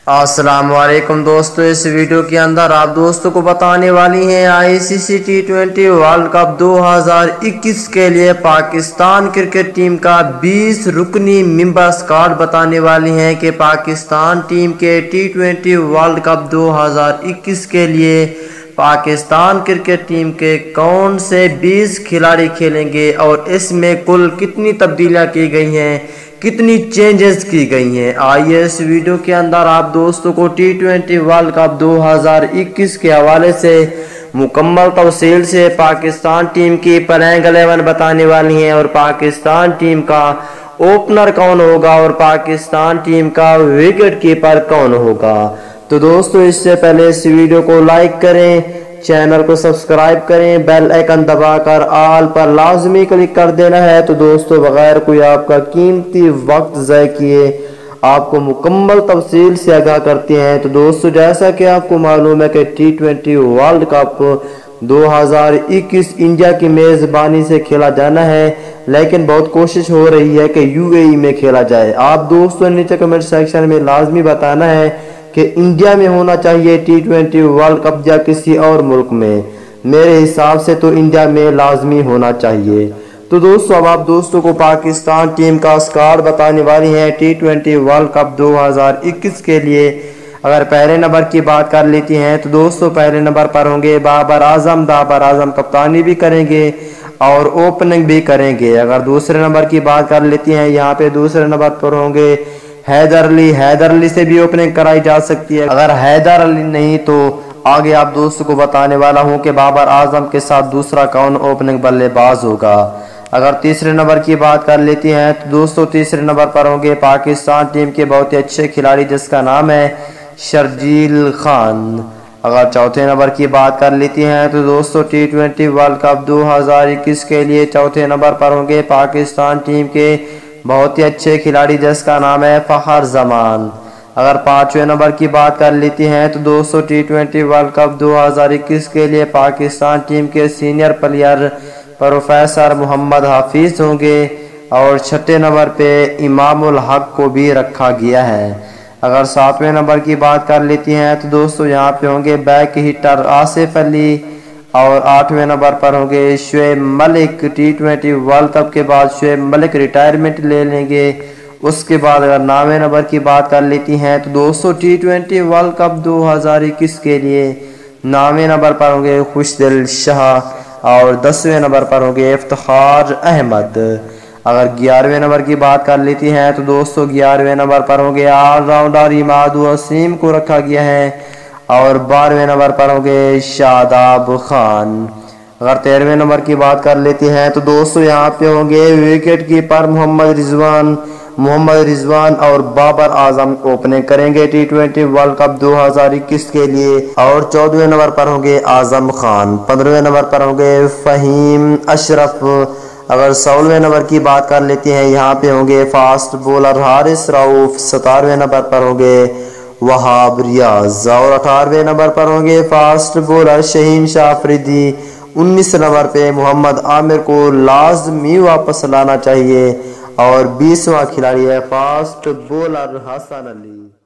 السلام علیکم دوستو، اس ویڈیو کے اندر آپ دوستوں کو بتانے والی ہیں ICC T20 ورلڈ کپ 2021 کے لیے پاکستان کرکٹ ٹیم کا 20 رکنی ممبر اسکواڈ بتانے والی ہیں کہ پاکستان ٹیم کے T20 ورلڈ کپ 2021 کے لیے پاکستان کرکٹ ٹیم کے کون سے 20 کھلاڑی کھیلیں گے اور اس میں کل کتنی تبدیلیاں کی گئی ہیں، کتنی چینجز کی گئی ہیں۔ آئیے اس ویڈیو کے اندر آپ دوستوں کو T20 ورلڈ کپ 2021 کے حوالے سے مکمل تفصیل سے پاکستان ٹیم کی پلینگ 11 بتانے والی ہیں اور پاکستان ٹیم کا اوپنر کون ہوگا اور پاکستان ٹیم کا وکٹ کیپر کون ہوگا۔ تو دوستو اس سے پہلے اس ویڈیو کو لائک کریں، چینل کو سبسکرائب کریں، بیل آئیکن دبا کر آل پر لازمی کلک کر دینا ہے۔ تو دوستو بغیر کوئی آپ کا قیمتی وقت ضائع کیے آپ کو مکمل تفصیل سے آگاہ کرتے ہیں۔ تو دوستو جیسا کہ آپ کو معلوم ہے کہ T20 ورلڈ کپ 2021 انڈیا کی میزبانی سے کھیلا جانا ہے، لیکن بہت کوشش ہو رہی ہے کہ UAE میں کھیلا جائے۔ آپ دوستو نیچے کمنٹ سیکشن میں لازمی بتانا ہے کہ انڈیا میں ہونا چاہیے T20 ورلڈ کپ یا کسی اور ملک میں۔ میرے حساب سے تو انڈیا میں لازمی ہونا چاہیے۔ تو دوستو اب آپ دوستوں کو پاکستان ٹیم کا اسکواڈ بتانے والی ہیں T20 ورلڈ کپ 2021 کے لیے۔ اگر پہلے نمبر کی بات کر لیتی ہیں تو دوستو پہلے نمبر پر ہوں گے بابر اعظم کپتانی بھی کریں گے اور اوپننگ بھی کریں گے۔ اگر دوسرے نمبر کی بات کر لیتی ہیں یہاں پہ دوسرے نمبر پر ہوں گے حیدر علی سے بھی اوپننگ کرائی جا سکتی ہے۔ اگر حیدر علی نہیں تو آگے آپ دوستوں کو بتانے والا ہوں کہ بابر اعظم کے ساتھ دوسرا کون اوپننگ بلے باز ہوگا۔ اگر تیسرے نمبر کی بات کر لیتی ہیں تو دوستو تیسرے نمبر پر ہوں گے پاکستان ٹیم کے بہت ہی اچھے کھلاڑی جس کا نام ہے شرجیل خان۔ اگر چوتھے نمبر کی بات کر لیتی ہیں تو دوستو T20 ورلڈ کپ 2021 کے لیے چوتھے نمبر پر ہوں گے پاکستان ٹیم کے بہت ہی اچھے کھلاڑی جس کا نام ہے فخر زمان۔ اگر پانچویں نمبر کی بات کر لیتی ہیں تو دوستو T20 ورلڈ کپ 2021 کے لیے پاکستان ٹیم کے سینئر پلیئر پروفیسر محمد حفیظ ہوں گے اور چھٹے نمبر پہ امام الحق کو بھی رکھا گیا ہے۔ اگر ساتویں نمبر کی بات کر لیتی ہیں تو دوستو یہاں پہ ہوں گے بیک ہٹر آصف علی اور آٹھویں نمبر پر ہوں گے Shoaib Malik. T20 world cup کے بعد شعیب ملک ریٹائرمنٹ لے لیں گے۔ اس کے بعد اگر نویں نمبر کی بات کر لیتی ہیں تو دوستو T20 ورلڈ کپ 2021 کے لیے نویں نمبر پر ہوں گے خوشدل شاہ اور 10ویں نمبر پر ہوں گے افتخار احمد۔ اگر 11ویں نمبر کی بات کر لیتی ہیں تو دوستو 11ویں نمبر پر ہوں گے آل راؤنڈر اماد وسیم کو رکھا گیا ہے اور 12ویں نمبر پر ہوں گے شاداب خان۔ اگر 13ویں نمبر کی بات کر لیتی ہیں تو دوستو یہاں پہ ہوں گے وکٹ کیپر محمد رضوان اور بابر اعظم اوپننگ کریں گے T20 ورلڈ کپ 2021 کے لیے اور 14ویں نمبر پر ہوں گے اعظم خان۔ 15ویں نمبر پر ہوں گے فہیم اشرف۔ اگر 16ویں نمبر کی بات کر لیتی ہیں یہاں پہ ہوں گے فاسٹ بولر حارث رؤف۔ 17ویں نمبر پر ہوں گے وہاب ریاض اور 18ویں نمبر پر ہوں گے فاسٹ بولر شہین شاہ افریدی۔ 19 نمبر پہ محمد عامر کو لازمی واپس لانا چاہیے اور 20واں کھلاڑی ہے فاسٹ بولر حسن علی۔